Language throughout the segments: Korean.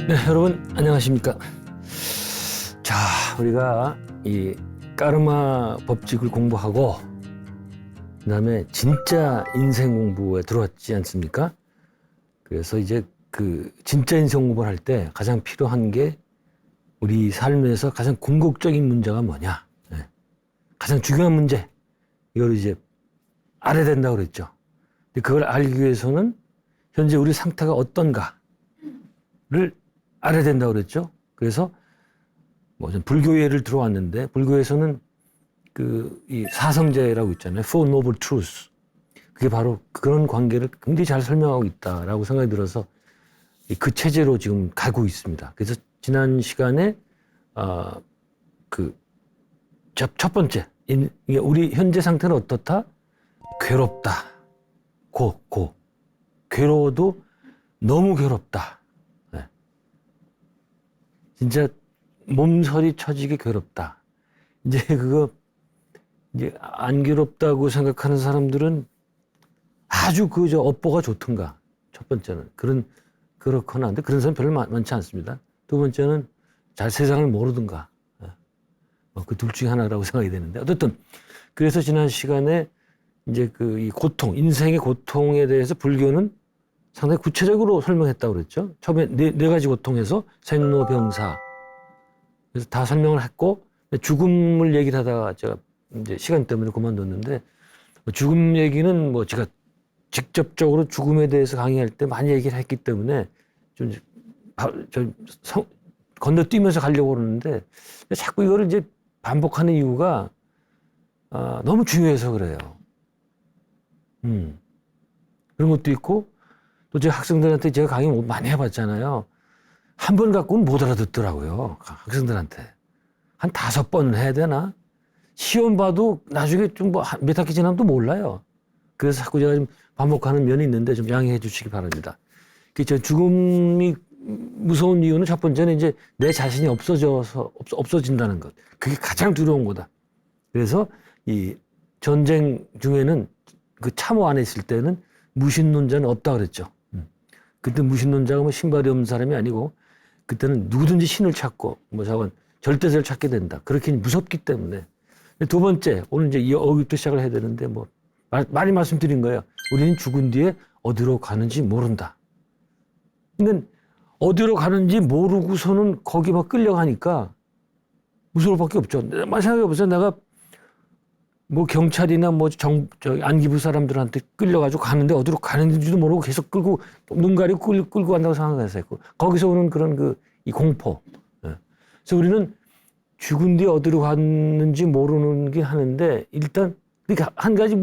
네, 여러분 안녕하십니까. 자, 우리가 이 까르마 법칙을 공부하고 그다음에 진짜 인생 공부에 들어왔지 않습니까? 그래서 이제 그 진짜 인생 공부를 할 때 가장 필요한 게 우리 삶에서 가장 궁극적인 문제가 뭐냐, 네. 가장 중요한 문제, 이걸 이제 알아야 된다고 그랬죠. 근데 그걸 알기 위해서는 현재 우리 상태가 어떤가를 알아야 된다고 그랬죠. 그래서 뭐 전 불교회를 들어왔는데, 불교에서는 이 사성제라고 있잖아요. Four Noble Truths. 그게 바로 그런 관계를 굉장히 잘 설명하고 있다라고 생각이 들어서 그 체제로 지금 가고 있습니다. 그래서 지난 시간에 첫 번째, 우리 현재 상태는 어떻다? 괴롭다. 괴로워도 너무 괴롭다. 네. 진짜 몸서리 쳐지게 괴롭다. 이제 안 괴롭다고 생각하는 사람들은 아주 업보가 좋던가. 첫 번째는 그렇거나. 근데 그런 사람 별로 많지 않습니다. 두 번째는 잘 세상을 모르든가. 그 둘 중에 하나라고 생각이 되는데, 어쨌든 그래서 지난 시간에 이제 이 고통, 인생의 고통에 대해서 불교는 상당히 구체적으로 설명했다고 그랬죠. 처음에 네 가지 고통에서 생로병사. 그래서 다 설명을 했고, 죽음을 얘기를 하다가 제가 이제 시간 때문에 그만뒀는데, 죽음 얘기는 제가 직접적으로 죽음에 대해서 강의할 때 많이 얘기를 했기 때문에 좀 건너뛰면서 가려고 그러는데, 자꾸 이거를 이제 반복하는 이유가 너무 중요해서 그래요. 그런 것도 있고, 또 제 학생들한테 제가 강의 많이 해봤잖아요. 한 번 갖고는 못 알아듣더라고요. 학생들한테. 한 5번은 해야 되나? 시험 봐도 나중에 몇 학기 지나면 또 몰라요. 그래서 자꾸 제가 좀 반복하는 면이 있는데 좀 양해해 주시기 바랍니다. 죽음이 무서운 이유는 첫 번째는 이제 내 자신이 없어진다는 것. 그게 가장 두려운 거다. 그래서 이 전쟁 중에는 그 참호 안에 있을 때는 무신론자는 없다 그랬죠. 그때 무신론자가 신발이 없는 사람이 아니고, 그때는 누구든지 신을 찾고 절대자를 찾게 된다. 그렇게 무섭기 때문에. 두 번째, 오늘 이제 여기부터 시작을 해야 되는데, 많이 말씀드린 거예요. 우리는 죽은 뒤에 어디로 가는지 모른다. 근데 어디로 가는지 모르고서는 거기 막 끌려가니까 무서울 밖에 없죠. 생각해보세요. 내가 경찰이나 안기부 사람들한테 끌려가지고 가는데 어디로 가는지도 모르고 계속 눈 가리고 끌고 간다고 생각했어요. 거기서 오는 그런 이 공포. 그래서 우리는 죽은 뒤에 어디로 갔는지 모르는 게 하는데, 일단, 그러니까 한 가지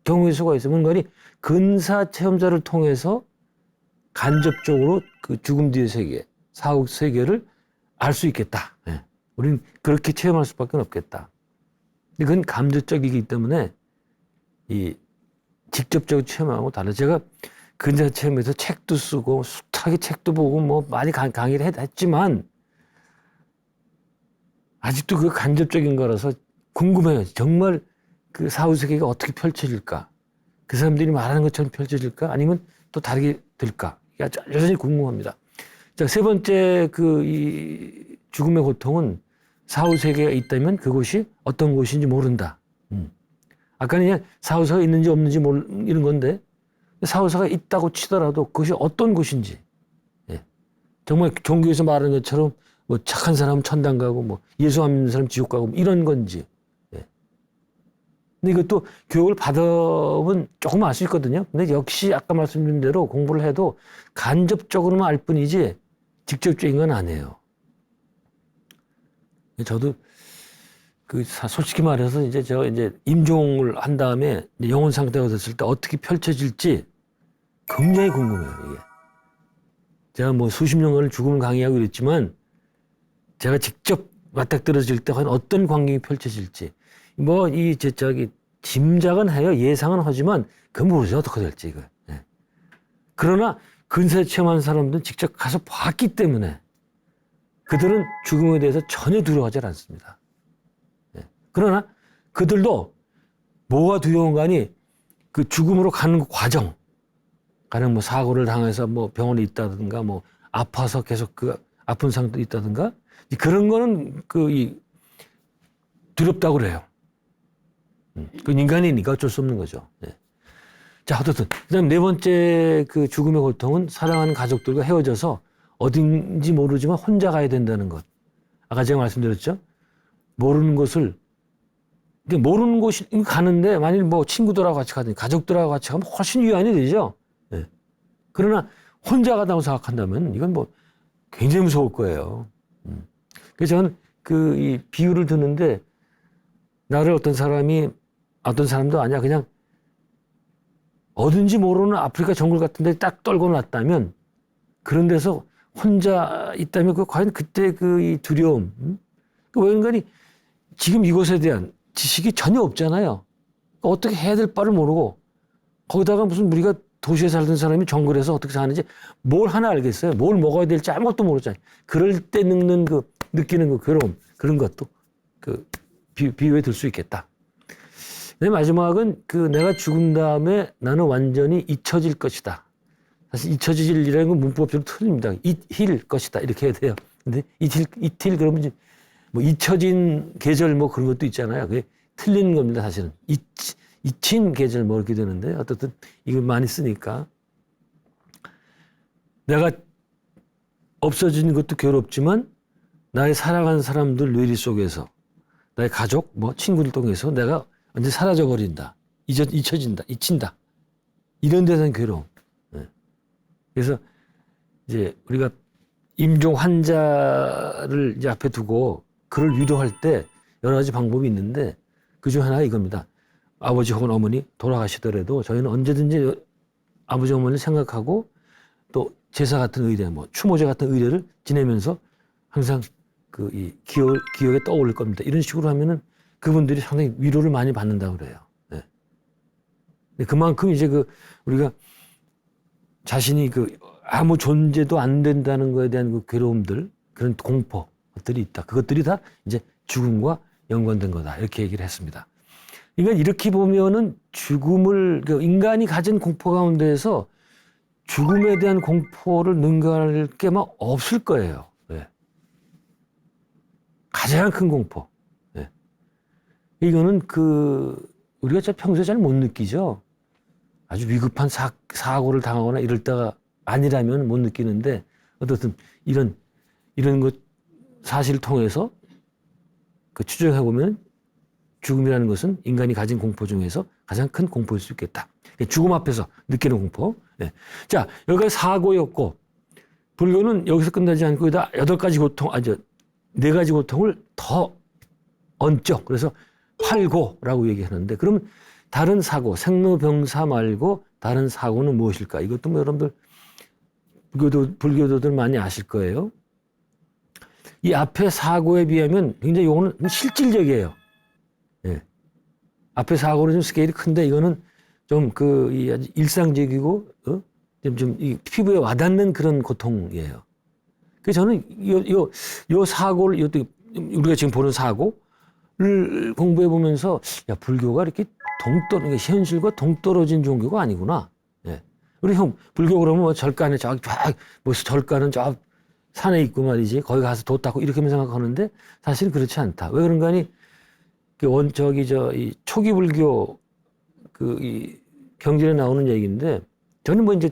경우의 수가 있어요. 뭔가니 근사 체험자를 통해서 간접적으로 그 죽음 뒤의 세계, 사후 세계를 알 수 있겠다. 우리는 그렇게 체험할 수밖에 없겠다. 근데 그건 감정적이기 때문에 직접적으로 체험하고 달라. 제가 근사 체험에서 책도 쓰고 숱하게 책도 보고 많이 강의를 했지만 아직도 그 간접적인 거라서 궁금해요. 정말 그 사후 세계가 어떻게 펼쳐질까? 그 사람들이 말하는 것처럼 펼쳐질까? 아니면 또 다르게 될까? 여전히 궁금합니다. 자, 세 번째 이 죽음의 고통은 사후 세계가 있다면 그곳이 어떤 곳인지 모른다. 아까는 그냥 사후세가 있는지 없는지 이런 건데, 사후세가 있다고 치더라도 그것이 어떤 곳인지, 정말 종교에서 말하는 것처럼 착한 사람은 천당 가고 예수 안 믿는 사람 지옥 가고 이런 건지. 근데 이것도 교육을 받아보면 조금 알 수 있거든요. 근데 역시 아까 말씀드린 대로 공부를 해도 간접적으로만 알 뿐이지 직접적인 건 아니에요. 저도 솔직히 말해서 제가 임종을 한 다음에 영혼 상태가 됐을 때 어떻게 펼쳐질지 굉장히 궁금해요, 이게. 제가 수십 년간을 죽음을 강의하고 이랬지만, 제가 직접 맞닥뜨려질 때 어떤 광경이 펼쳐질지, 짐작은 해요. 예상은 하지만, 그건 모르죠. 어떻게 될지, 이거. 그러나, 근사에 체험한 사람들은 직접 가서 봤기 때문에, 그들은 죽음에 대해서 전혀 두려워하지 않습니다. 그러나, 그들도 뭐가 두려운가니, 그 죽음으로 가는 과정, 가령 사고를 당해서 병원에 있다든가 아파서 계속 그 아픈 상태도 있다든가 그런 거는 두렵다고 그래요. 그 인간이니까 어쩔 수 없는 거죠. 네. 자, 어쨌든 그다음 네 번째 그 죽음의 고통은 사랑하는 가족들과 헤어져서 어딘지 모르지만 혼자 가야 된다는 것. 아까 제가 말씀드렸죠. 모르는 곳이 가는데 만일 뭐 친구들하고 같이 가든지 가족들하고 같이 가면 훨씬 위안이 되죠. 네. 그러나 혼자 가다고 생각한다면 이건 뭐 굉장히 무서울 거예요. 그래서 저는 이 비유를 듣는데 나를 어떤 사람도 아니야 그냥 어딘지 모르는 아프리카 정글 같은 데 딱 떨궈 놨다면 그런 데서 혼자 있다면 과연 그때 이 두려움 왜 인간이 지금 이것에 대한 지식이 전혀 없잖아요. 어떻게 해야 될 바를 모르고 거기다가 무슨 우리가 도시에 살던 사람이 정글에서 어떻게 사는지 뭘 하나 알겠어요. 뭘 먹어야 될지 아무것도 모르잖아요. 그럴 때 느끼는 괴로움 그런 것도 비유에 들 수 있겠다. 내 마지막은 내가 죽은 다음에 나는 완전히 잊혀질 것이다. 사실 잊혀질이라는 건 문법적으로 틀립니다. 잊힐 것이다 이렇게 해야 돼요. 근데 잊힐 그러면 이제 뭐 잊혀진 계절 뭐 그런 것도 있잖아요. 그게 틀린 겁니다. 사실은 잊힌 계절 뭐 이렇게 되는데 어쨌든 이걸 많이 쓰니까 내가 없어지는 것도 괴롭지만 나의 사랑하는 사람들 뇌리 속에서 나의 가족 뭐 친구를 통해서 내가 완전히 사라져 버린다. 잊혀진다. 잊힌다. 이런 데서는 괴로움. 네. 그래서 이제 우리가 임종 환자를 이제 앞에 두고 그를 위로할 때 여러 가지 방법이 있는데 그중 하나가 이겁니다. 아버지 혹은 어머니 돌아가시더라도 저희는 언제든지 아버지 어머니를 생각하고 또 제사 같은 의례, 뭐 추모제 같은 의례를 지내면서 항상 이 기억에 떠올릴 겁니다. 이런 식으로 하면은 그분들이 상당히 위로를 많이 받는다고 그래요. 네. 그만큼 이제 우리가 자신이 아무 존재도 안 된다는 거에 대한 괴로움들, 그런 공포들이 있다. 그것들이 다 이제 죽음과 연관된 거다. 이렇게 얘기를 했습니다. 그러니까 이렇게 보면은 죽음을, 인간이 가진 공포 가운데에서 죽음에 대한 공포를 능가할 게 막 없을 거예요. 네. 가장 큰 공포. 네. 이거는 우리가 진짜 평소에 잘 못 느끼죠. 아주 위급한 사고를 당하거나 이럴 때가 아니라면 못 느끼는데 어떻든 이런 것 사실을 통해서 추정해 보면 죽음이라는 것은 인간이 가진 공포 중에서 가장 큰 공포일 수 있겠다. 죽음 앞에서 느끼는 공포. 네. 자, 여기까지 사고였고 불교는 여기서 끝나지 않고 여기다 8가지 고통, 4가지 고통을 더 얹죠. 그래서 팔고라고 얘기하는데 그러면 다른 사고, 생로병사 말고 다른 사고는 무엇일까? 이것도 뭐 여러분들 불교도들 많이 아실 거예요. 이 앞에 사고에 비하면 굉장히 이거는 실질적이에요. 예. 앞에 사고는 좀 스케일이 큰데 이거는 좀 아주 일상적이고 좀 이 피부에 와닿는 그런 고통이에요. 그래서 저는 요 사고를 우리가 지금 보는 사고를 공부해 보면서 야 불교가 이렇게 현실과 동떨어진 종교가 아니구나. 예. 우리 불교 그러면 뭐 절간에 절간은 저 산에 있고 말이지 거기 가서 도 닦고 이렇게만 생각하는데 사실 그렇지 않다. 왜 그런가 하니 이 초기 불교 이 경전에 나오는 얘기인데 저는 뭐 이제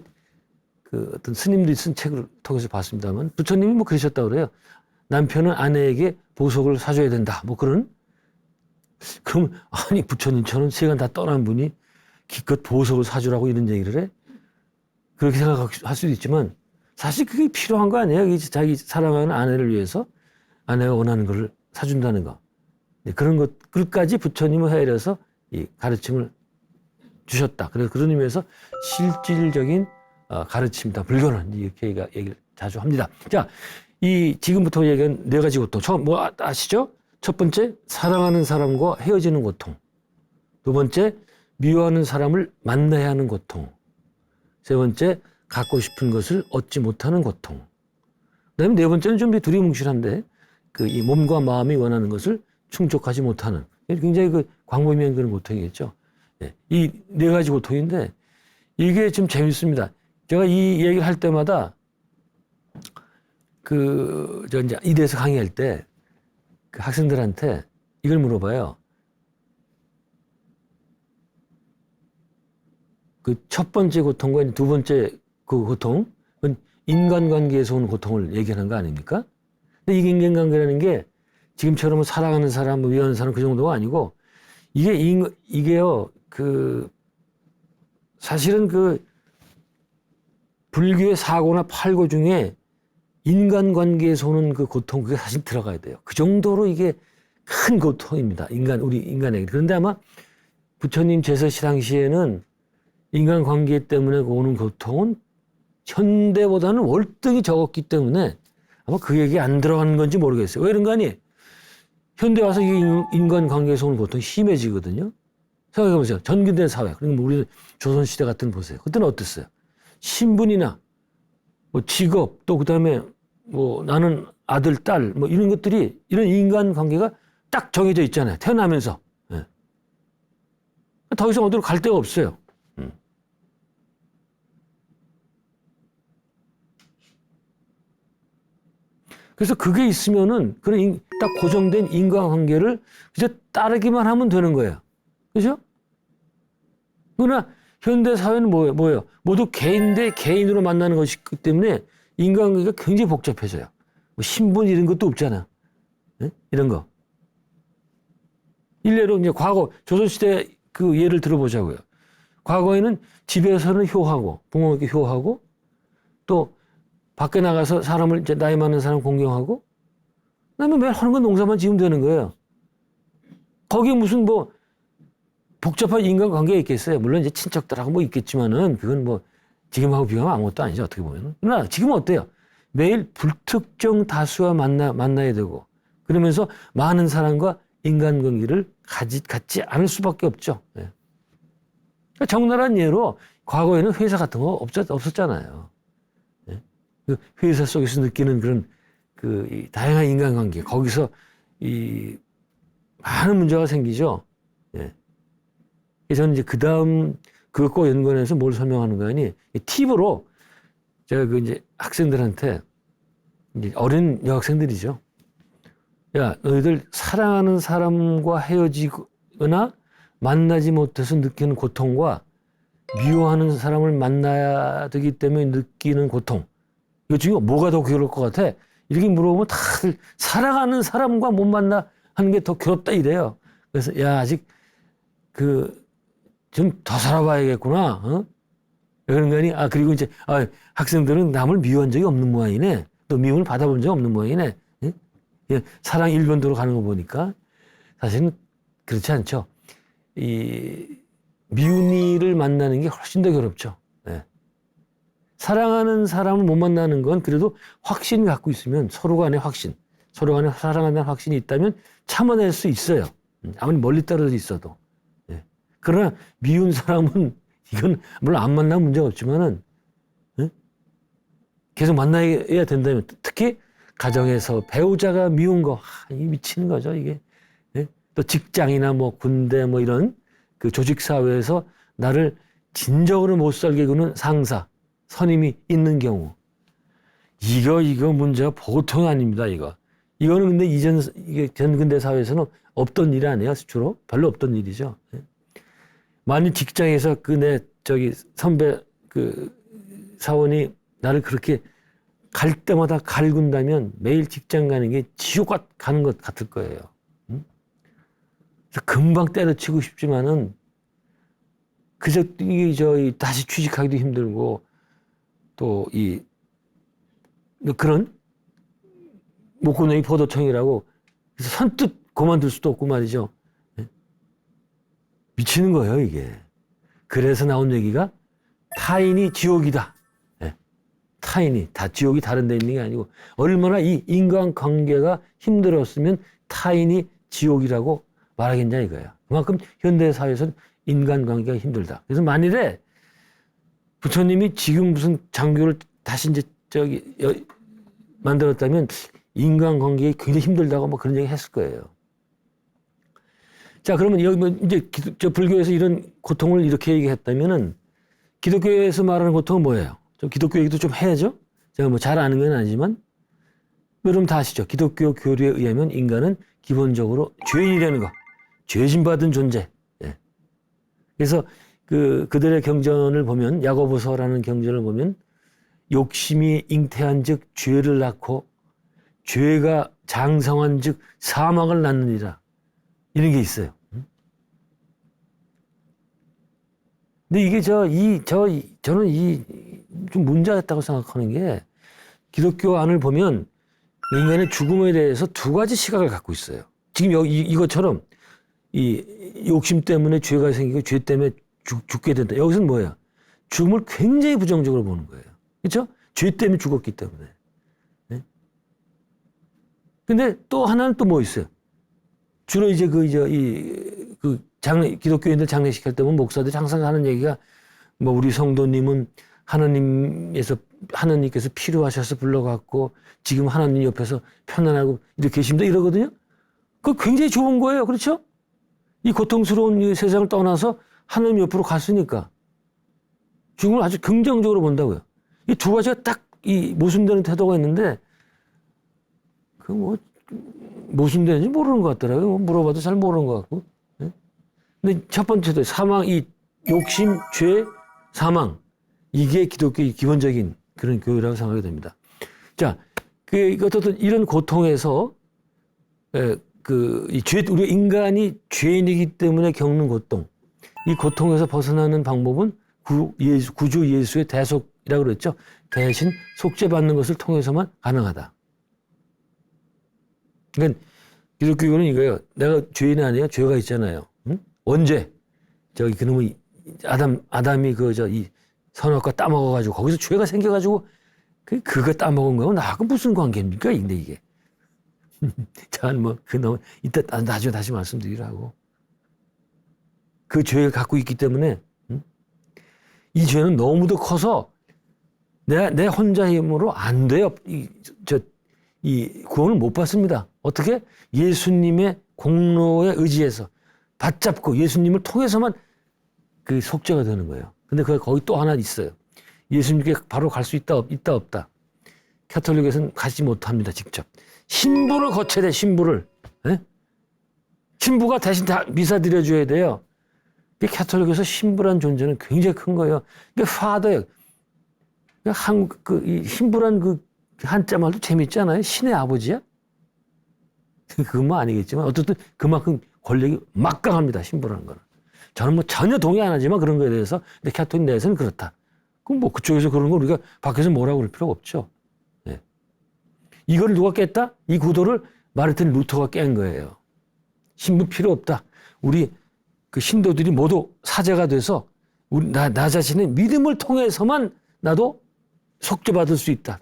어떤 스님들이 쓴 책을 통해서 봤습니다만 부처님이 뭐 그러셨다고 그래요. 남편은 아내에게 보석을 사줘야 된다. 뭐 그럼 아니 부처님처럼 세간 다 떠난 분이 기껏 보석을 사주라고 이런 얘기를 해? 그렇게 생각할 수도 있지만 사실 그게 필요한 거 아니에요? 자기 사랑하는 아내를 위해서 아내가 원하는 걸 사준다는 거. 그런 것까지 부처님을 헤아려서 이 가르침을 주셨다. 그래서 그런 의미에서 실질적인 가르침이다. 불교는 이렇게 얘기를 자주 합니다. 자, 지금부터 얘기한 4가지 고통. 처음 뭐 아시죠? 첫 번째, 사랑하는 사람과 헤어지는 고통. 두 번째, 미워하는 사람을 만나야 하는 고통. 세 번째, 갖고 싶은 것을 얻지 못하는 고통. 그다음에 4번째는 좀 두리뭉실한데 이 몸과 마음이 원하는 것을 충족하지 못하는 굉장히 광범위한 그런 고통이겠죠. 네. 이 4가지 고통인데 이게 좀 재밌습니다. 제가 이 얘기를 할 때마다 저 이제 이대에서 강의할 때 그 학생들한테 이걸 물어봐요. 그 첫 번째 고통과 두 번째 그 고통은 인간관계에서 오는 고통을 얘기하는 거 아닙니까? 근데 이게 인간관계라는 게 지금처럼 사랑하는 사람, 위하는 사람 그 정도가 아니고 이게요, 사실은 불교의 사고나 팔고 중에 인간관계에서 오는 그 고통, 그게 사실 들어가야 돼요. 그 정도로 이게 큰 고통입니다. 우리 인간에게. 그런데 아마 부처님 제서시 당시에는 인간관계 때문에 오는 고통은 현대보다는 월등히 적었기 때문에 아마 그 얘기 안 들어가는 건지 모르겠어요. 왜 이런가 하니? 현대 와서 이게 인간관계에서 오는 고통이 심해지거든요. 생각해보세요. 전근대 사회. 그러니까 우리 조선시대 같은 거 보세요. 그때는 어땠어요? 신분이나 뭐 직업 또 그다음에 뭐 나는 아들, 딸 뭐 이런 것들이 이런 인간관계가 딱 정해져 있잖아요. 태어나면서. 예. 더 이상 어디로 갈 데가 없어요. 그래서 그게 있으면은 그런 딱 고정된 인간관계를 이제 따르기만 하면 되는 거예요. 그죠? 그러나 현대 사회는 뭐예요? 모두 개인 대 개인으로 만나는 것이기 때문에 인간관계가 굉장히 복잡해져요. 뭐 신분 이런 것도 없잖아. 네? 이런 거. 일례로 이제 과거 조선시대 그 예를 들어보자고요. 과거에는 집에서는 효하고 부모에게 효하고 또 밖에 나가서 사람을 이제 나이 많은 사람 공경하고 그다음에 매일 하는 건 농사만 지으면 되는 거예요. 거기에 무슨 뭐 복잡한 인간관계가 있겠어요. 물론 이제 친척들하고 뭐 있겠지만은 그건 뭐 지금하고 비교하면 아무것도 아니죠. 어떻게 보면은. 그러나 지금은 어때요? 매일 불특정 다수와 만나야 되고 그러면서 많은 사람과 인간관계를 갖지 않을 수밖에 없죠. 네. 적나라한 예로 과거에는 회사 같은 거 없었잖아요. 네. 그 회사 속에서 느끼는 그런 이 다양한 인간관계 거기서 이 많은 문제가 생기죠. 네. 저는 이제 그 다음 그것과 연관해서 뭘 설명하는 거니 팁으로 제가 이제 학생들한테 이제 어린 여학생들이죠. 야, 너희들 사랑하는 사람과 헤어지거나 만나지 못해서 느끼는 고통과 미워하는 사람을 만나야 되기 때문에 느끼는 고통. 이거 중에 뭐가 더 괴로울 것 같아? 이렇게 물어보면 다들 사랑하는 사람과 못 만나 하는 게 더 괴롭다 이래요. 그래서 야, 아직 좀 더 살아봐야겠구나. 어? 그런 거니? 그리고 이제 학생들은 남을 미워한 적이 없는 모양이네. 또 미움을 받아본 적이 없는 모양이네. 예, 사랑 일변도로 가는 거 보니까 사실은 그렇지 않죠. 미운 이를 만나는 게 훨씬 더 괴롭죠. 예. 사랑하는 사람을 못 만나는 건 그래도 확신을 갖고 있으면 서로 간의 확신, 서로 간에 사랑한다는 확신이 있다면 참아낼 수 있어요. 아무리 멀리 떨어져 있어도. 예. 그러나 미운 사람은 이건 물론 안 만나면 문제가 없지만은 예? 계속 만나야 된다면 특히 가정에서 배우자가 미운 거, 미치는 거죠, 이게. 예? 또 직장이나 뭐 군대 뭐 이런 그 조직사회에서 나를 진정으로 못 살게 구는 상사, 선임이 있는 경우. 이거 문제가 보통 아닙니다, 이거. 이거는 근데 이게 전근대 사회에서는 없던 일이 아니에요, 주로. 별로 없던 일이죠. 예? 만일 직장에서 선배 사원이 나를 그렇게 갈 때마다 갈군다면 매일 직장 가는 게 지옥 가는 것 같을 거예요. 응? 그래서 금방 때려치고 싶지만은 다시 취직하기도 힘들고 또 그런 목구멍이 포도청이라고 그래서 선뜻 그만둘 수도 없고 말이죠. 미치는 거예요, 이게. 그래서 나온 얘기가 타인이 지옥이다. 타인이 지옥이 다른 데 있는 게 아니고 얼마나 이 인간관계가 힘들었으면 타인이 지옥이라고 말하겠냐 이거야. 그만큼 현대사회에서는 인간관계가 힘들다. 그래서 만일에 부처님이 지금 무슨 장교를 다시 이제 만들었다면 인간관계가 굉장히 힘들다고 뭐 그런 얘기 했을 거예요. 자, 그러면 여기 뭐 이제 불교에서 이런 고통을 이렇게 얘기했다면은 기독교에서 말하는 고통은 뭐예요? 좀 기독교 얘기도 좀 해야죠. 제가 뭐 잘 아는 건 아니지만 여러분 다 아시죠? 기독교 교리에 의하면 인간은 기본적으로 죄인이라는 거, 죄짐받은 존재. 예. 그래서 그들의 경전을 보면, 야고보서라는 경전을 보면, 욕심이 잉태한즉 죄를 낳고 죄가 장성한즉 사망을 낳느니라, 이런 게 있어요. 근데 이게 저는 좀 문제가 있다고 생각하는 게, 기독교 안을 보면 인간의 죽음에 대해서 두 가지 시각을 갖고 있어요. 지금 이것처럼 이 욕심 때문에 죄가 생기고 죄 때문에 죽게 된다. 여기서는 뭐예요? 죽음을 굉장히 부정적으로 보는 거예요. 그렇죠? 죄 때문에 죽었기 때문에. 네? 근데 또 하나는 또 뭐 있어요? 주로 이제 기독교인들 장례식 할 때 보면 목사들이 항상 하는 얘기가, 뭐 우리 성도님은 하나님께서 필요하셔서 불러갖고 지금 하나님 옆에서 편안하고 이렇게 계십니다, 이러거든요. 그거 굉장히 좋은 거예요. 그렇죠? 이 고통스러운 이 세상을 떠나서 하나님 옆으로 갔으니까 죽음을 아주 긍정적으로 본다고요. 이 두 가지가 딱 이 모순되는 태도가 있는데, 그 뭐 모순되는지 모르는 것 같더라고요. 물어봐도 잘 모르는 것 같고. 네? 근데 첫 번째도 사망, 이 욕심, 죄, 사망, 이게 기독교의 기본적인 그런 교회라고 생각이 됩니다. 자, 어떻든 이런 고통에서 우리 인간이 죄인이기 때문에 겪는 고통, 이 고통에서 벗어나는 방법은 구주 예수의 대속이라고 그랬죠. 대신 속죄받는 것을 통해서만 가능하다. 그러니까 기독교는 이거예요. 내가 죄인이 아니에요. 죄가 있잖아요. 응? 언제 그놈의 아담이 이 선악과 따먹어가지고 거기서 죄가 생겨가지고 그거 따먹은 거하고 나하고 무슨 관계입니까? 근데 이게. 자, 이따 나중에 다시 말씀드리라고. 그 죄를 갖고 있기 때문에, 이 죄는 너무도 커서 내 혼자 힘으로 안 돼요. 이 구원을 못 받습니다. 어떻게? 예수님의 공로에 의지해서 받잡고 예수님을 통해서만 그 속죄가 되는 거예요. 근데 거기 또 하나 있어요. 예수님께 바로 갈 수 있다 없다. 가톨릭에서는 가지 못합니다. 직접. 신부를 거쳐야 돼. 신부를. 네? 신부가 대신 다 미사 드려줘야 돼요. 가톨릭에서 신부란 존재는 굉장히 큰 거예요. 이게 파더예요. 이 신부란 한자 말도 재밌잖아요. 신의 아버지야? 그건 뭐 아니겠지만 어쨌든 그만큼 권력이 막강합니다. 신부라는 거는. 저는 뭐 전혀 동의 안 하지만 그런 거에 대해서. 근데 가톨릭 내에서는 그렇다. 그럼 뭐 그쪽에서 그런 거 우리가 밖에서 뭐라고 그럴 필요가 없죠. 네. 이걸 누가 깼다? 이 구도를 마르틴 루터가 깬 거예요. 신부 필요 없다. 우리 그 신도들이 모두 사제가 돼서 나 자신의 믿음을 통해서만 나도 속죄받을 수 있다.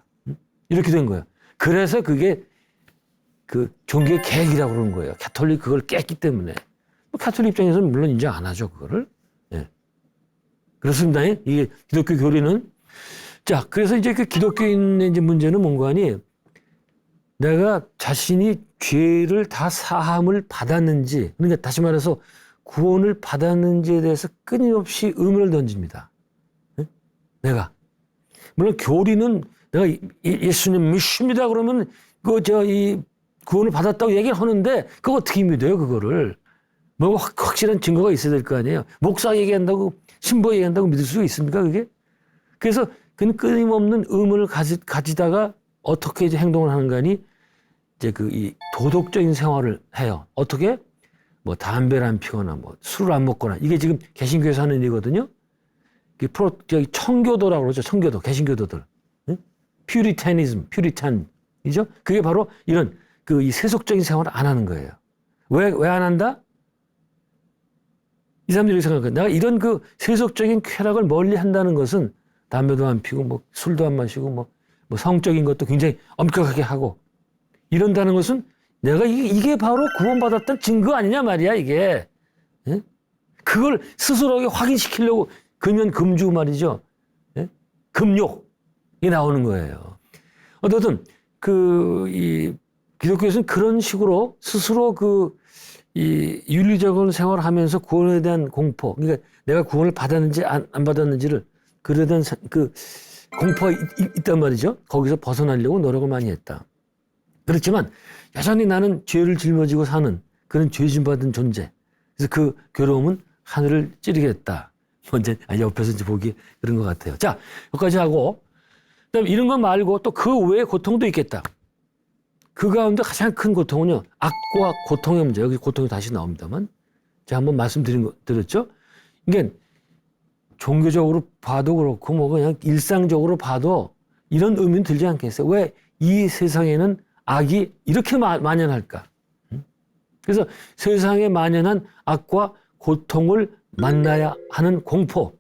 이렇게 된 거예요. 그래서 그게 그 종교의 계획이라고 그러는 거예요. 가톨릭 그걸 깼기 때문에. 가톨릭 입장에서는 물론 인정 안 하죠, 그거를. 예. 그렇습니다. 이게 기독교 교리는. 자, 그래서 이제 그 기독교인의 이제 문제는 뭔가 하니, 내가 자신이 죄를 다 사함을 받았는지, 그러니까 다시 말해서 구원을 받았는지에 대해서 끊임없이 의문을 던집니다. 예? 내가. 물론 교리는 내가 예수님 믿습니다 그러면 구원을 받았다고 얘기를 하는데, 그거 어떻게 믿어요, 그거를? 뭐 확실한 증거가 있어야 될 거 아니에요. 목사 얘기한다고, 신부 얘기한다고 믿을 수가 있습니까, 그게? 그래서 그는 끊임없는 의문을 가지다가 어떻게 이제 행동을 하는가니, 이제 이 도덕적인 생활을 해요. 어떻게? 뭐 담배를 안 피거나 뭐 술을 안 먹거나. 이게 지금 개신교에서 하는 일이거든요. 청교도라고 그러죠. 청교도, 개신교도들. 응? 퓨리탄이죠. 그게 바로 이런 이 세속적인 생활을 안 하는 거예요. 왜 안 한다? 이 사람들이 생각해요. 내가 이런 세속적인 쾌락을 멀리 한다는 것은 담배도 안 피고 뭐 술도 안 마시고 뭐 성적인 것도 굉장히 엄격하게 하고 이런다는 것은 내가 이게 바로 구원받았다는 증거 아니냐 말이야, 이게. 예? 그걸 스스로에게 확인시키려고 금연금주 말이죠. 예? 금욕이 나오는 거예요. 어쨌든 이 기독교에서는 그런 식으로 스스로 이 윤리적인 생활을 하면서 구원에 대한 공포, 그러니까 내가 구원을 받았는지 안 받았는지를 그에 대한 공포가 있단 말이죠. 거기서 벗어나려고 노력을 많이 했다. 그렇지만 여전히 나는 죄를 짊어지고 사는 그런 죄짐받은 존재. 그래서 그 괴로움은 하늘을 찌르겠다. 먼저 옆에서 이제 보기 그런 것 같아요. 자, 여기까지 하고 그다음에 이런 거 말고 또 그 외에 고통도 있겠다. 그 가운데 가장 큰 고통은요, 악과 고통의 문제. 여기 고통이 다시 나옵니다만 제가 한번 말씀드렸죠. 이게 종교적으로 봐도 그렇고 뭐 그냥 일상적으로 봐도 이런 의미는 들지 않겠어요. 왜 이 세상에는 악이 이렇게 만연할까? 그래서 세상에 만연한 악과 고통을 만나야 하는 공포.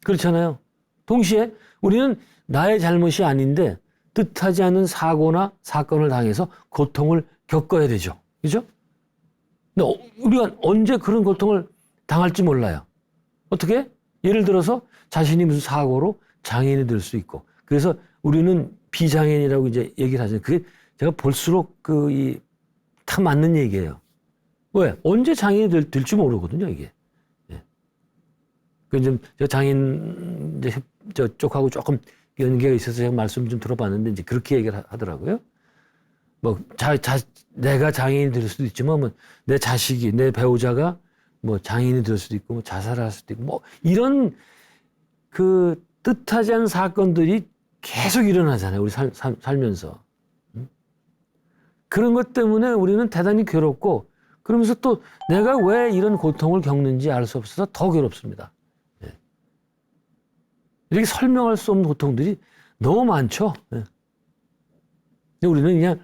그렇잖아요. 동시에 우리는 나의 잘못이 아닌데 뜻하지 않은 사고나 사건을 당해서 고통을 겪어야 되죠. 그죠? 근데 우리가 언제 그런 고통을 당할지 몰라요. 어떻게? 예를 들어서 자신이 무슨 사고로 장애인이 될 수 있고. 그래서 우리는 비장애인이라고 이제 얘기를 하잖아요. 그게 제가 볼수록 다 맞는 얘기예요. 왜? 언제 장애인이 될지 모르거든요, 이게. 예. 저 장애인 쪽하고 조금 연계가 있어서 제가 말씀 좀 들어봤는데 이제 그렇게 얘기를 하더라고요. 뭐, 내가 장애인이 될 수도 있지만 뭐 내 자식이, 내 배우자가 뭐 장애인이 될 수도 있고 뭐 자살할 수도 있고 뭐 이런 그 뜻하지 않은 사건들이 계속 일어나잖아요. 우리 살면서. 그런 것 때문에 우리는 대단히 괴롭고 그러면서 또 내가 왜 이런 고통을 겪는지 알 수 없어서 더 괴롭습니다. 예. 이렇게 설명할 수 없는 고통들이 너무 많죠. 예. 근데 우리는 그냥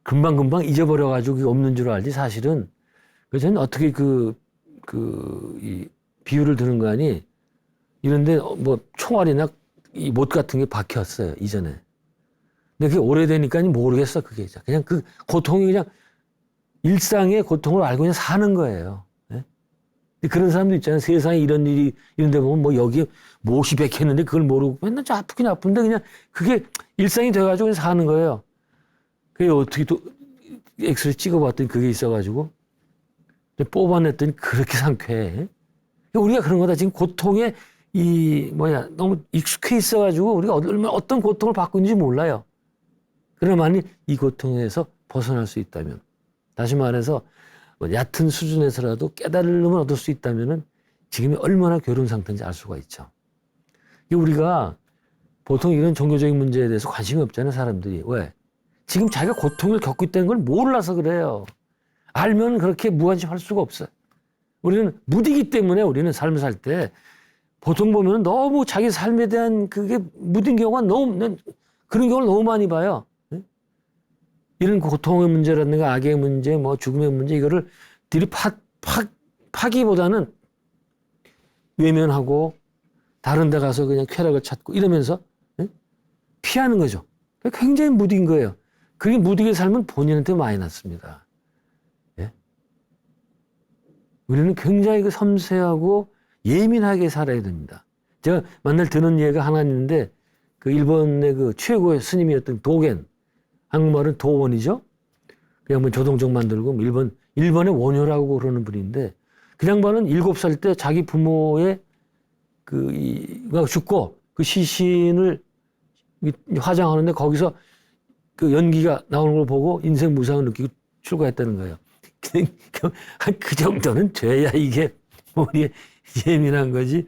금방금방 잊어버려가지고 그게 없는 줄 알지 사실은. 그래서 저는 어떻게 이 비유를 드는 거 아니 이런데 뭐 총알이나 이 못 같은 게 박혔어요 이전에. 근데 그게 오래되니까 모르겠어 그게. 그냥 그 고통이 그냥 일상의 고통을 알고 그냥 사는 거예요. 예? 그런 사람도 있잖아요. 세상에 이런 일이 이런데 보면 뭐 여기 못이 박혔는데 그걸 모르고 맨날 아프긴 아픈데 그냥 그게 일상이 돼가지고 그냥 사는 거예요. 그게 어떻게 또 엑스레이 찍어봤더니 그게 있어가지고 뽑아냈더니 그렇게 상쾌해. 우리가 그런 거다. 지금 고통에 너무 익숙해 있어가지고 우리가 얼마나 어떤 고통을 받고 있는지 몰라요. 그러나만이 이 고통에서 벗어날 수 있다면, 다시 말해서 뭐 얕은 수준에서라도 깨달음을 얻을 수 있다면은 지금이 얼마나 괴로운 상태인지 알 수가 있죠. 우리가 보통 이런 종교적인 문제에 대해서 관심이 없잖아요, 사람들이. 왜? 지금 자기가 고통을 겪고 있다는 걸 몰라서 그래요. 알면 그렇게 무관심할 수가 없어요. 우리는 무디기 때문에 우리는 삶을 살 때 보통 보면 너무 자기 삶에 대한 그게 무딘 경우가 그런 경우를 너무 많이 봐요. 이런 고통의 문제라든가 악의 문제, 뭐 죽음의 문제 이거를 파기보다는 외면하고 다른 데 가서 그냥 쾌락을 찾고 이러면서 피하는 거죠. 굉장히 무딘 거예요. 그게 무디게 살면 본인한테 많이 났습니다. 예? 우리는 굉장히 섬세하고 예민하게 살아야 됩니다. 제가 맨날 듣는 예가 하나 있는데 그 일본의 그 최고의 스님이었던 도겐, 한국말은 도원이죠. 그냥 뭐 조동적 만들고 일본의 원효라고 그러는 분인데 그 양반은 7살 때 자기 부모의 가 죽고 그 시신을 화장하는데 거기서 그 연기가 나오는 걸 보고 인생 무상을 느끼고 출가했다는 거예요. 그 정도는 돼야 이게 우리 예민한 거지.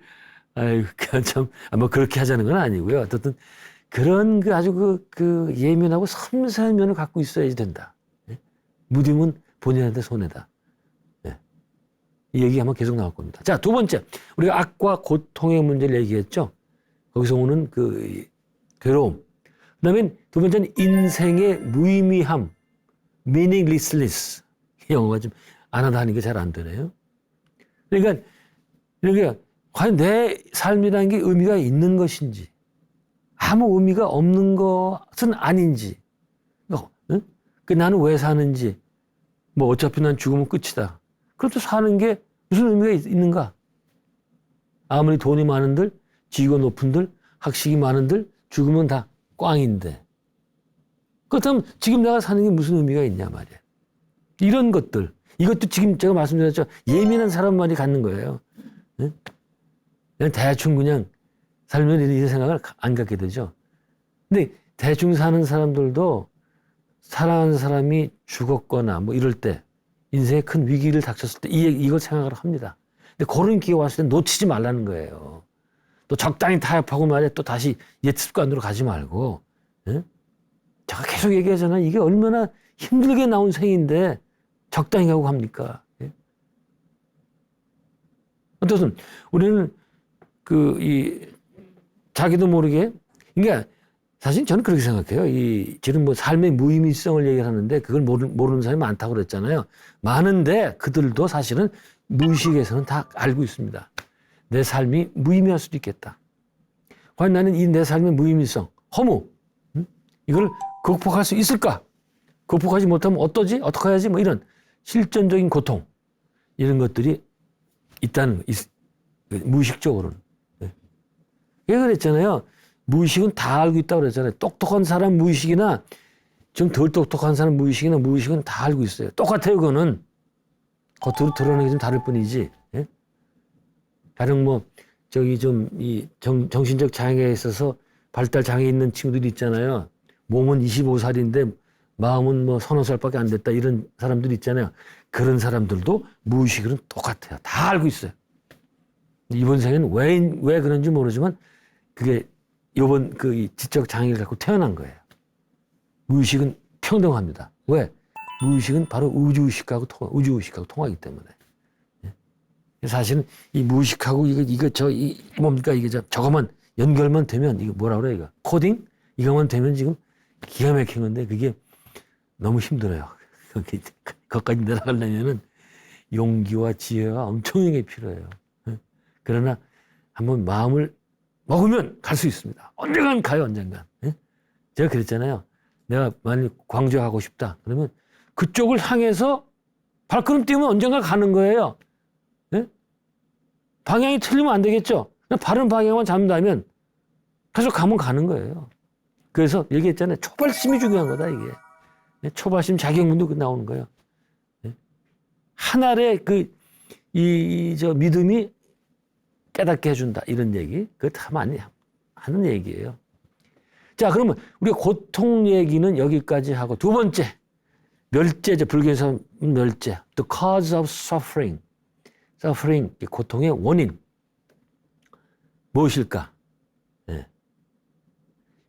아이고, 참, 뭐 그렇게 하자는 건 아니고요. 어쨌든 그런 아주 예민하고 섬세한 면을 갖고 있어야지 된다. 예? 무딘은 본인한테 손해다. 예. 이 얘기 아마 계속 나올 겁니다. 자, 두 번째. 우리가 악과 고통의 문제를 얘기했죠. 거기서 오는 괴로움. 그 다음에 두 번째는 인생의 무의미함. meaninglessness. 영어가 좀 안 하다 하니까 잘 안 되네요. 그러니까 과연 내 삶이라는 게 의미가 있는 것인지 아무 의미가 없는 것은 아닌지 응? 나는 왜 사는지 뭐 어차피 난 죽으면 끝이다. 그렇도 사는 게 무슨 의미가 있는가? 아무리 돈이 많은들 지위가 높은들 학식이 많은들 죽으면 다 꽝인데 그렇다면 지금 내가 사는 게 무슨 의미가 있냐 말이야. 이런 것들 이것도 지금 제가 말씀드렸죠. 예민한 사람만이 갖는 거예요. 응? 그냥 대충 그냥 살면 이런 생각을 안 갖게 되죠. 근데 대충 사는 사람들도 사랑하는 사람이 죽었거나 뭐 이럴 때 인생에 큰 위기를 닥쳤을 때 이걸 생각을 합니다. 근데 그런 기회가 왔을 때 놓치지 말라는 거예요. 또 적당히 타협하고 말이야 또 다시 옛 습관으로 가지 말고. 예? 제가 계속 얘기하잖아요. 이게 얼마나 힘들게 나온 생인데 적당히 가고 합니까? 예? 어쨌든 우리는 자기도 모르게 그러니까 사실 저는 그렇게 생각해요. 지금 뭐 삶의 무의미성을 얘기하는데 그걸 모르는 사람이 많다고 그랬잖아요. 많은데 그들도 사실은 무의식에서는 다 알고 있습니다. 내 삶이 무의미할 수도 있겠다. 과연 나는 이 내 삶의 무의미성, 허무, 이걸 극복할 수 있을까? 극복하지 못하면 어떠지? 어떻게 해야지? 뭐 이런 실존적인 고통, 이런 것들이 있다는 무의식적으로는. 왜 그랬잖아요. 무의식은 다 알고 있다고 그랬잖아요. 똑똑한 사람 무의식이나 좀 덜 똑똑한 사람 무의식이나 무의식은 다 알고 있어요. 똑같아요, 그거는. 겉으로 드러내기 좀 다를 뿐이지. 예? 가령 정신적 장애에 있어서 발달 장애 있는 친구들이 있잖아요. 몸은 25살인데 마음은 뭐 서너 살밖에 안 됐다 이런 사람들 있잖아요. 그런 사람들도 무의식은 똑같아요. 다 알고 있어요. 이번 생에는 왜 그런지 모르지만 그게 이번 지적 장애를 갖고 태어난 거예요. 무의식은 평등합니다. 왜? 무의식은 바로 우주의식하고 통하기 때문에. 사실은 이 무의식하고 저거만 연결만 되면 이거 뭐라 그래 이거 코딩 이거만 되면 지금 기가 막힌 건데 그게 너무 힘들어요. 거기까지 내려가려면은 용기와 지혜가 엄청나게 필요해요. 그러나 한번 마음을 먹으면 갈 수 있습니다. 언젠간 가요, 언젠간. 제가 그랬잖아요. 내가 만약 광주 가고 싶다. 그러면 그쪽을 향해서 발걸음 띄우면 언젠가 가는 거예요. 방향이 틀리면 안 되겠죠. 그냥 바른 방향만 잡는다면 계속 가면 가는 거예요. 그래서 얘기했잖아요. 초발심이 중요한 거다, 이게. 초발심 자격문도 나오는 거예요. 한 알의 믿음이 깨닫게 해준다. 이런 얘기. 그거 다 많이 하는 얘기예요. 자, 그러면 우리가 고통 얘기는 여기까지 하고 두 번째. 멸제죠. 불교에서 멸제. The cause of suffering. suffering, 고통의 원인. 무엇일까? 네.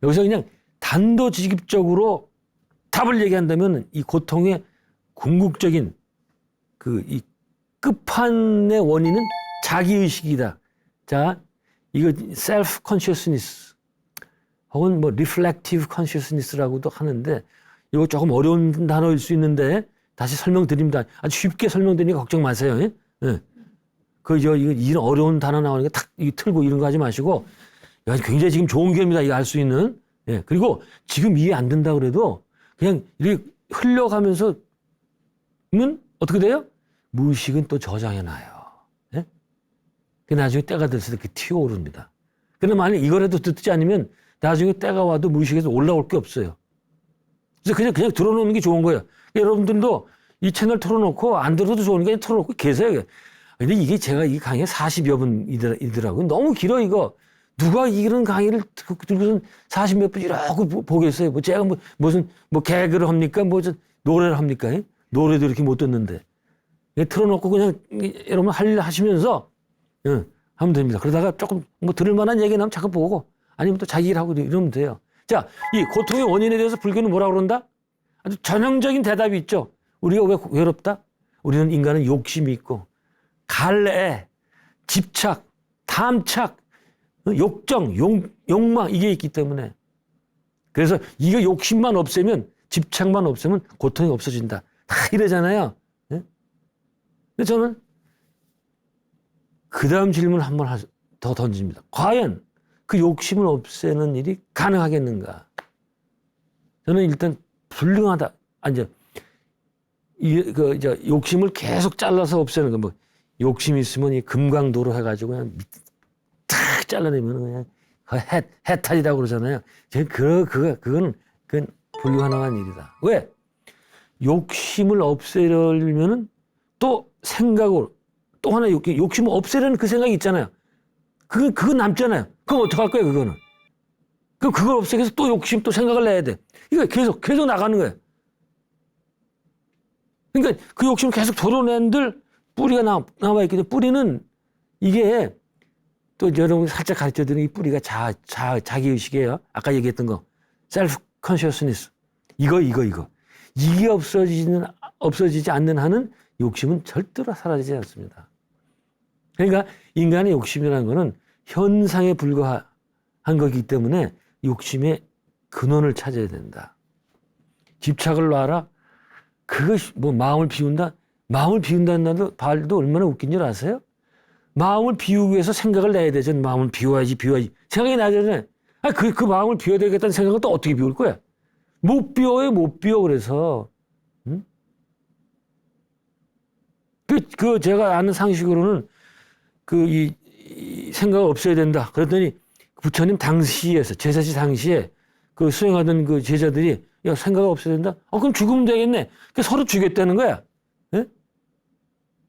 여기서 그냥 단도직입적으로 답을 얘기한다면 이 고통의 궁극적인 이 끝판의 원인은 자기의식이다. 자, 이거 self consciousness 혹은 뭐 reflective consciousness라고도 하는데 이거 조금 어려운 단어일 수 있는데 다시 설명드립니다. 아주 쉽게 설명드리니까 걱정 마세요. 예? 예. 이런 어려운 단어 나오니까 탁 틀고 이런 거 하지 마시고 굉장히 지금 좋은 기회입니다. 이거 알 수 있는. 예. 그리고 지금 이해 안 된다 그래도 그냥 이렇게 흘려가면서는 어떻게 돼요? 무의식은 또 저장해놔요. 예? 나중에 때가 됐을 때 튀어오릅니다. 근데 만약 이거라도 듣지 않으면 나중에 때가 와도 무의식에서 올라올 게 없어요. 그래서 그냥 들어놓는 게 좋은 거예요. 여러분들도 이 채널 틀어놓고 안 들어도 좋으니까 틀어놓고 계세요. 근데 이게 제가 이 강의가 40여 분이더라고요. 너무 길어, 이거. 누가 이런 강의를 들고선 40몇 분 이러고 보겠어요. 제가 무슨 개그를 합니까? 노래를 합니까? 노래도 이렇게 못 듣는데. 틀어놓고 그냥 여러분 할 일 하시면서 하면 됩니다. 그러다가 조금 들을 만한 얘기 나면 잠깐 보고 아니면 또 자기 일하고 이러면 돼요. 자, 이 고통의 원인에 대해서 불교는 뭐라고 그런다? 아주 전형적인 대답이 있죠. 우리가 왜 외롭다? 우리는 인간은 욕심이 있고 갈래, 집착, 탐착, 욕정, 욕망 이게 있기 때문에 그래서 이거 욕심만 없애면 집착만 없애면 고통이 없어진다. 다 이러잖아요. 네? 근데 저는 그 다음 질문을 한 번 더 던집니다. 과연 그 욕심을 없애는 일이 가능하겠는가? 저는 일단 불능하다. 욕심을 계속 잘라서 없애는 거 욕심이 있으면 이 금강도로 해가지고 그냥 탁 잘라내면 그냥 해탈이라고 그러잖아요. 그건 불가능한 일이다. 왜? 욕심을 없애려면은 또 생각으로 또 하나 욕심을 없애려는 그 생각이 있잖아요. 그거 남잖아요. 그럼 어떡할 거예요, 그거는? 그럼 그걸 없애기 위해서 또 욕심, 또 생각을 내야 돼. 이거 계속 나가는 거예요. 그러니까 그 욕심을 계속 덜어낸들 뿌리가 나와 있거든요. 뿌리는 이게 또 여러분 살짝 가르쳐 드리는 이 뿌리가 자기의식이에요. 아까 얘기했던 거. 셀프 컨셔스니스. 이거. 이게 없어지지 않는 한은 욕심은 절대로 사라지지 않습니다. 그러니까 인간의 욕심이라는 거는 현상에 불과한 거기 때문에 욕심의 근원을 찾아야 된다. 집착을 놔라. 그것이 뭐 마음을 비운다? 마음을 비운다는 말도 얼마나 웃긴 줄 아세요? 마음을 비우기 위해서 생각을 내야 되죠. 마음을 비워야지. 생각이 나잖아요. 그 마음을 비워야 되겠다는 생각은 또 어떻게 비울 거야? 못 비워. 그래서. 응? 제가 아는 상식으로는 이 생각을 없애야 된다. 그랬더니 부처님 당시에서, 제사시 당시에 그 수행하던 그 제자들이 야, 생각을 없애야 된다? 그럼 죽으면 되겠네. 서로 죽였다는 거야. 예?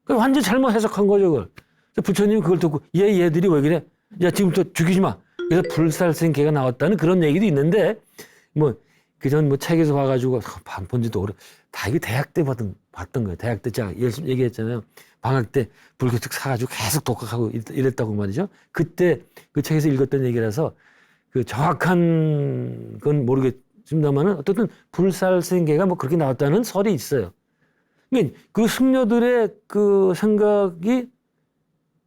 완전 잘못 해석한 거죠, 그걸. 부처님이 그걸 듣고 얘들이 왜 그래? 야, 지금부터 죽이지 마. 그래서 불살생 개가 나왔다는 그런 얘기도 있는데 그전 책에서 봐가지고 본 지도 다 이게 대학 때 봤던 거예요. 대학 때 제가 열심히 얘기했잖아요. 방학 때 불교책 사가지고 계속 독학하고 이랬다고 말이죠. 그때 그 책에서 읽었던 얘기라서 그 정확한 건 모르겠습니다만은 어쨌든 불살생계가 그렇게 나왔다는 설이 있어요. 그러니까 그 승려들의 그 생각이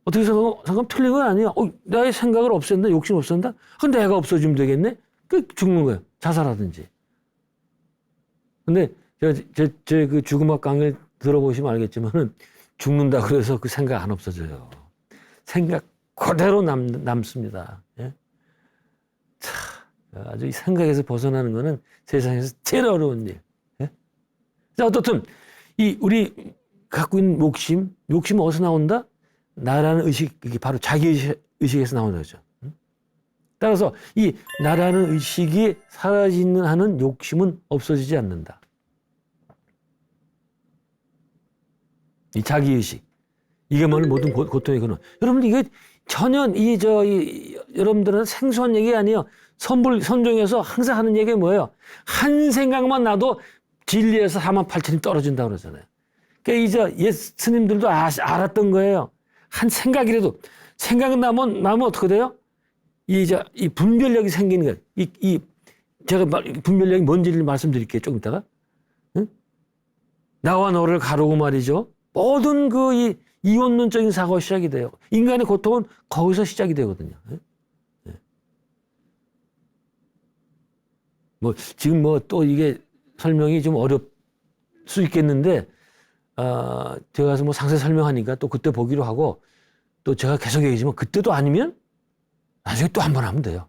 어떻게 생각하면 틀린 건 아니에요. 나의 생각을 없앤다, 욕심 없앤다? 그럼 내가 없어지면 되겠네? 죽는 거예요. 자살하든지. 근데 제 그 죽음학 강의를 들어보시면 알겠지만은 죽는다 그래서 그 생각 안 없어져요. 생각 그대로 남습니다. 예? 아주 이 생각에서 벗어나는 거는 세상에서 제일 어려운 일. 예? 자, 어떻든 우리 갖고 있는 욕심은 어디서 나온다? 나라는 의식, 이게 바로 자기의식에서 나오는 거죠. 따라서 이 나라는 의식이 사라지는 한은 욕심은 없어지지 않는다. 이 자기의식. 이게 모든 고통의 근원. 여러분, 이게 전혀 여러분들은 생소한 얘기 아니에요. 선종에서 항상 하는 얘기가 뭐예요? 한 생각만 나도 진리에서 48,000이 떨어진다고 그러잖아요. 그러니까 예스님들도 알았던 거예요. 한 생각이라도, 생각은 나면 어떻게 돼요? 이 분별력이 생기는 거예요. 제가 분별력이 뭔지를 말씀드릴게요. 조금 이따가. 응? 나와 너를 가르고 말이죠. 모든 이원론적인 사고가 시작이 돼요. 인간의 고통은 거기서 시작이 되거든요. 네. 지금 또 이게 설명이 좀 어렵 수 있겠는데, 제가 가서 상세 설명하니까 또 그때 보기로 하고, 또 제가 계속 얘기하지만 그때도 아니면 나중에 또 한 번 하면 돼요.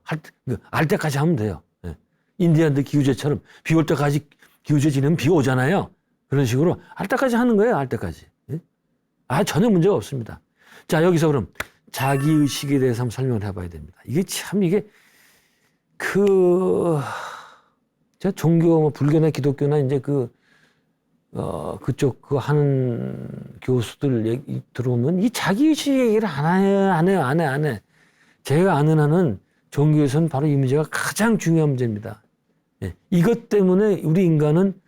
알 때까지 하면 돼요. 네. 인디안들 기우제처럼 비 올 때까지 기우제 지내면 비 오잖아요. 그런 식으로 알 때까지 하는 거예요. 알 때까지. 네? 전혀 문제가 없습니다. 자, 여기서 그럼 자기의식에 대해서 한번 설명을 해봐야 됩니다. 이게 제가 종교, 불교나 기독교나 이제 그쪽 하는 교수들 얘기 들어오면 이 자기의식 얘기를 안 해요. 제가 아는 한은 종교에서는 바로 이 문제가 가장 중요한 문제입니다. 예. 이것 때문에 우리 인간은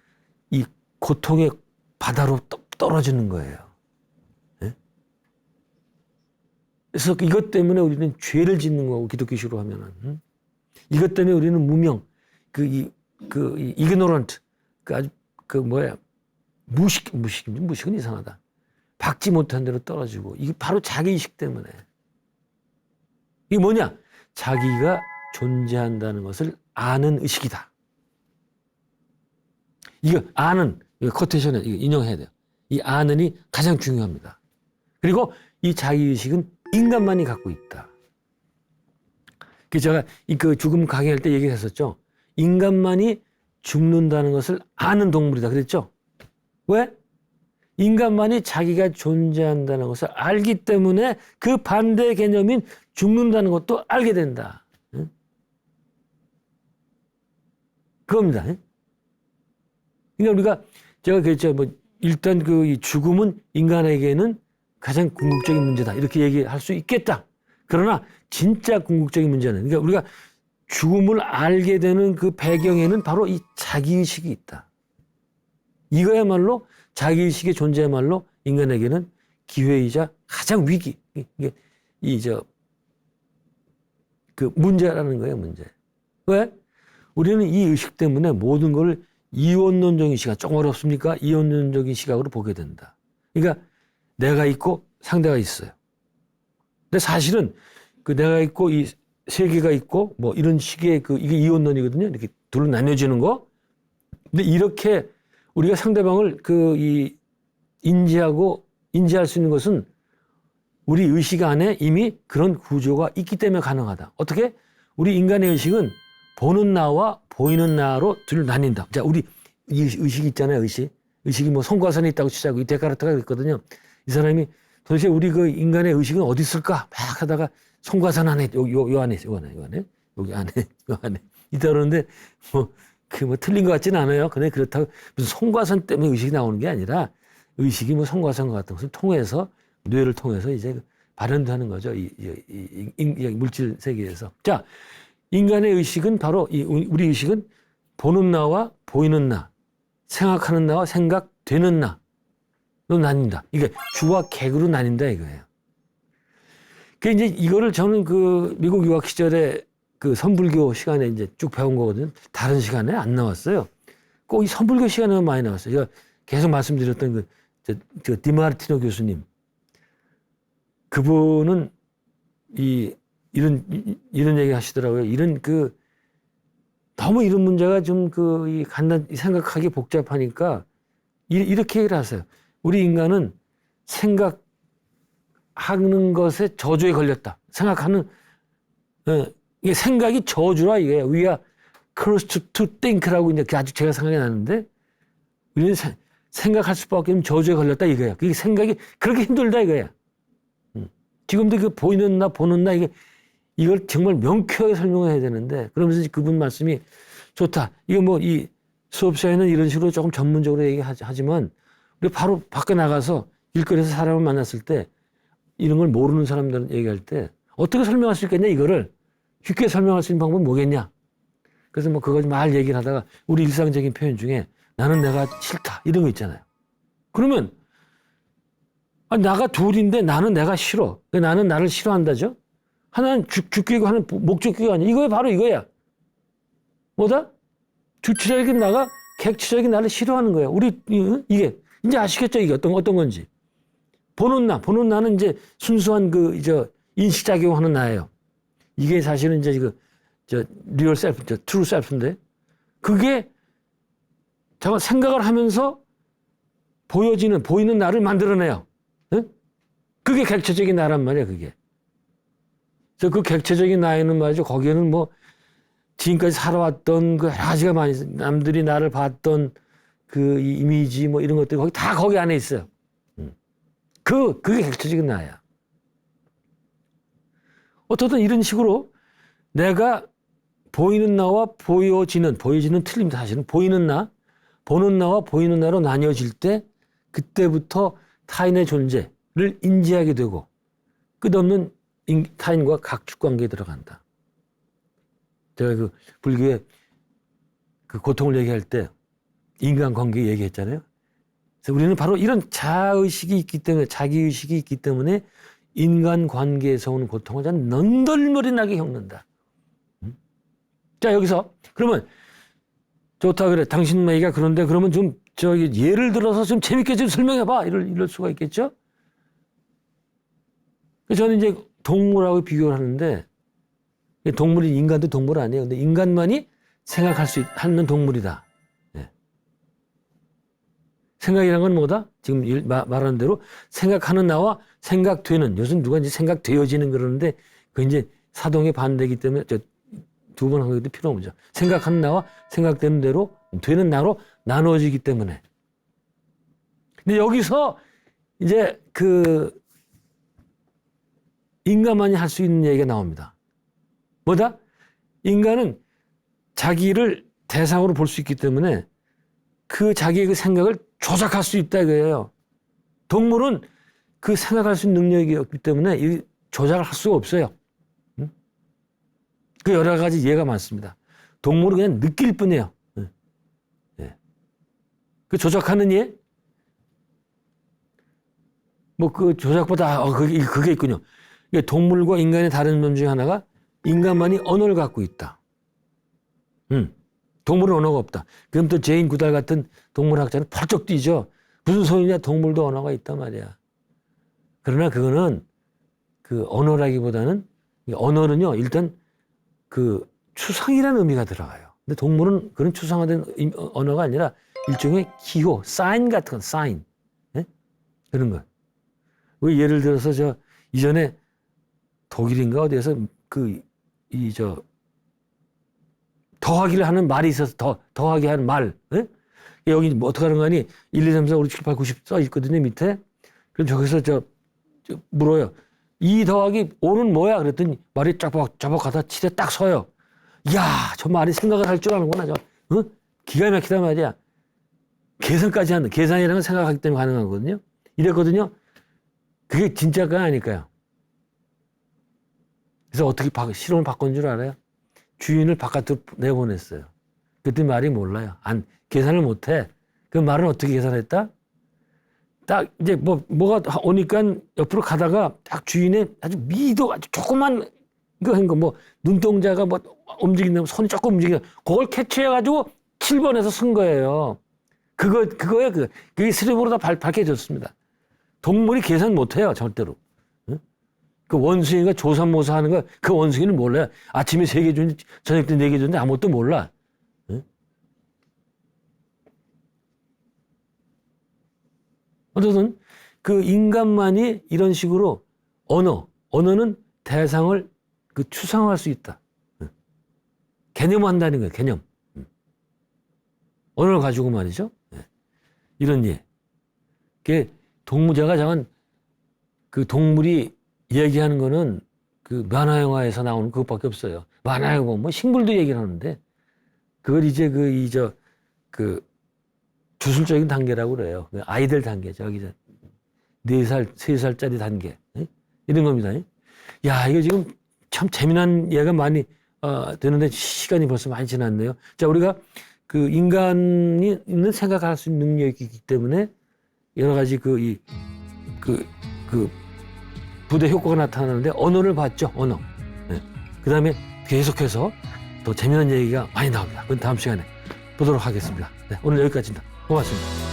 이 고통의 바다로 떨어지는 거예요. 예? 그래서 이것 때문에 우리는 죄를 짓는 거고, 기독교식으로 하면은. 이것 때문에 우리는 무명, ignorant, 무식은 이상하다. 박지 못한 대로 떨어지고, 이게 바로 자기의식 때문에. 이게 뭐냐? 자기가 존재한다는 것을 아는 의식이다. 이거 코테이션에 인용해야 돼요. 이 아는이 가장 중요합니다. 그리고 이 자기의식은 인간만이 갖고 있다. 제가 죽음 강의할 때 얘기했었죠. 인간만이 죽는다는 것을 아는 동물이다 그랬죠. 왜? 인간만이 자기가 존재한다는 것을 알기 때문에 그 반대 개념인 죽는다는 것도 알게 된다. 그겁니다. 그러니까 제가 그랬죠. 일단 이 죽음은 인간에게는 가장 궁극적인 문제다. 이렇게 얘기할 수 있겠다. 그러나 진짜 궁극적인 문제는, 그러니까 우리가 죽음을 알게 되는 그 배경에는 바로 이 자기의식이 있다. 이거야말로 자기의식의 존재야말로 인간에게는 기회이자 가장 위기, 그 문제라는 거예요, 문제. 왜? 우리는 이 의식 때문에 모든 걸 이원론적인 시각, 조금 어렵습니까? 이원론적인 시각으로 보게 된다. 그러니까 내가 있고 상대가 있어요. 근데 사실은 그 내가 있고 이 세계가 있고 뭐 이런 식의 이게 이원론이거든요. 이렇게 둘로 나뉘어지는 거. 근데 이렇게 우리가 상대방을 인지할 수 있는 것은 우리 의식 안에 이미 그런 구조가 있기 때문에 가능하다. 어떻게? 우리 인간의 의식은 보는 나와 보이는 나로 둘 나뉜다. 자, 우리 이 의식이 있잖아요, 의식. 의식이 뭐 성과선에 있다고 치자고 이 데카르트가 그랬거든요. 이 사람이 도대체 우리 그 인간의 의식은 어디 있을까? 막 하다가 성과선 안에, 요 안에 여기 안에 있다 그러는데 뭐 틀린 것 같지는 않아요. 근데 그렇다고 무슨 성과선 때문에 의식이 나오는 게 아니라 의식이 뭐 성과선 같은 것을 통해서 뇌를 통해서 이제 발현되는 거죠. 이 물질 세계에서. 자, 인간의 의식은 바로 우리 의식은 보는 나와 보이는 나, 생각하는 나와 생각되는 나로 나뉜다. 이게 주와 객으로 나뉜다 이거예요. 그 이제 이거를 저는 그 미국 유학 시절에 그 선불교 시간에 이제 쭉 배운 거거든요. 다른 시간에 안 나왔어요. 꼭 이 선불교 시간에 많이 나왔어요. 제가 계속 말씀드렸던 그 디마르티노 교수님. 그분은 이런 얘기 하시더라고요. 너무 이런 문제가 좀 생각하기 복잡하니까 이렇게 얘기를 하세요. 우리 인간은 생각하는 것에 저주에 걸렸다. 이게 생각이 저주라 이거예요. We are cursed to think라고 이제 아주 제가 생각이 나는데 우리는 생각할 수밖에 없는 저주에 걸렸다 이거예요. 그게 생각이 그렇게 힘들다 이거예요. 지금도 그 보이는 나 보는 나 이걸 정말 명쾌하게 설명해야 되는데 그러면서 그분 말씀이 좋다. 이거 뭐 이 수업 시간에는 이런 식으로 조금 전문적으로 얘기하지만 우리 바로 밖에 나가서 일거리에서 사람을 만났을 때 이런 걸 모르는 사람들은 얘기할 때 어떻게 설명할 수 있겠냐 이거를 쉽게 설명할 수 있는 방법은 뭐겠냐. 그래서 뭐 그거 말 얘기를 하다가 우리 일상적인 표현 중에 나는 내가 싫다 이런 거 있잖아요. 그러면 나가 둘인데 나는 내가 싫어. 나는 나를 싫어한다죠. 하나는 주격이고 하나는 목적격이 아니야. 이거야 바로 이거야. 뭐다? 주체적인 나가 객체적인 나를 싫어하는 거야. 우리 이게 이제 아시겠죠? 이게 어떤 건지. 보는 나는 이제 순수한 인식작용하는 나예요. 이게 사실은 이제 리얼 셀프, 트루 셀프인데 그게 잠깐 생각을 하면서 보이는 나를 만들어내요. 응? 그게 객체적인 나란 말이야, 그게. 그래서 그 객체적인 나에는 말이죠. 거기에는 뭐 지금까지 살아왔던 그 여러 가지가 많이 있어요. 남들이 나를 봤던 이 이미지 뭐 이런 것들이 거기 안에 있어요. 그게 객체적인 나야. 어떻든 이런 식으로 내가 보이는 나와 보여지는 틀립니다. 사실은 보이는 나, 보는 나와 보이는 나로 나뉘어질 때 그때부터 타인의 존재를 인지하게 되고 끝없는 타인과 각축관계에 들어간다. 제가 불교의 고통을 얘기할 때 인간관계 얘기했잖아요. 그래서 우리는 바로 이런 자의식이 있기 때문에 자기의식이 있기 때문에 인간관계에서 오는 고통을 넌덜머리 나게 겪는다. 자 여기서 그러면 좋다 그래 당신 얘기가 그런데 그러면 좀 예를 들어서 좀 재밌게 좀 설명해봐 이럴 수가 있겠죠. 저는 이제 동물하고 비교를 하는데 동물이 인간도 동물 아니에요. 근데 인간만이 생각할 수 있는 동물이다. 네. 생각이란 건 뭐다? 지금 말하는 대로 생각하는 나와 생각되는 요즘 누가 이제 생각되어지는 그러는데 그 이제 사동의 반대이기 때문에 두 번 한 것도 필요 없죠. 생각하는 나와 생각되는 대로 되는 나로 나누어지기 때문에. 근데 여기서 이제 인간만이 할 수 있는 얘기가 나옵니다. 뭐다? 인간은 자기를 대상으로 볼 수 있기 때문에 자기의 그 생각을 조작할 수 있다 이거예요. 동물은 그 생각할 수 있는 능력이 없기 때문에 이 조작을 할 수가 없어요. 그 여러 가지 예가 많습니다. 동물은 그냥 느낄 뿐이에요. 예. 그 조작하는 예? 뭐 그 조작보다 그게 있군요. 동물과 인간의 다른 점 중에 하나가 인간만이 언어를 갖고 있다. 동물은 언어가 없다. 그럼 또 제인 구달 같은 동물학자는 펄쩍 뛰죠. 무슨 소리냐? 동물도 언어가 있단 말이야. 그러나 그거는 그 언어라기보다는 언어는요 일단 그 추상이라는 의미가 들어가요. 근데 동물은 그런 추상화된 언어가 아니라 일종의 기호, 사인 같은 건, 사인. 네? 그런 거. 예를 들어서 저 이전에 독일인가 어디에서 더하기를 하는 말이 있어서 더하기 하는 말. 네? 여기 뭐 어떻게 하는 거 아니? 1, 2, 3, 4, 5, 6, 7, 8, 90 써 있거든요, 밑에. 그럼 저기서 저 물어요. 2 더하기 5는 뭐야? 그랬더니 말이 짜박짜박하다 치대 딱 서요. 이야, 저 말이 생각을 할 줄 아는구나. 기가 막히단 말이야. 계산까지 하는, 계산이라는 건 생각하기 때문에 가능하거든요. 이랬거든요. 그게 진짜가 아닐까요? 그래서 어떻게 실험을 바꾼 줄 알아요? 주인을 바깥으로 내보냈어요. 그때 말이 몰라요. 계산을 못 해. 그 말은 어떻게 계산했다? 딱 이제 뭐가 오니까 옆으로 가다가 딱 주인의 아주 조그만 이거 한 거 눈동자가 움직인다면 손이 조금 움직여. 그걸 캐치해가지고 7번에서 쓴 거예요. 그거야. 그게 실험으로 다 밝혀졌습니다. 동물이 계산 못 해요, 절대로. 응? 그 원숭이가 조삼모사 하는 거, 그 원숭이는 몰라요. 아침에 3개 주는데, 저녁 때 4개 주는데 아무것도 몰라. 응? 어쨌든, 그 인간만이 이런 식으로 언어는 대상을 추상화할 수 있다. 응? 개념화한다는 거예요, 개념. 응? 언어를 가지고 말이죠. 이런 예. 그게 동물자가 잠깐 그 동물이 얘기하는 거는 그 만화 영화에서 나오는 그것밖에 없어요. 만화 영화 보면 식물도 얘기를 하는데 그걸 이제 그 주술적인 단계라고 그래요. 아이들 단계, 저기 4살, 3살짜리 단계 이런 겁니다. 야, 이거 지금 참 재미난 예가 많이 되는데 시간이 벌써 많이 지났네요. 자, 우리가 그 인간이 있는 생각할 수 있는 능력이 있기 때문에 여러 가지 부대 효과가 나타나는데 언어를 봤죠, 언어. 네. 그 다음에 계속해서 또 재미난 얘기가 많이 나옵니다. 그건 다음 시간에 보도록 하겠습니다. 네, 오늘 여기까지입니다. 고맙습니다.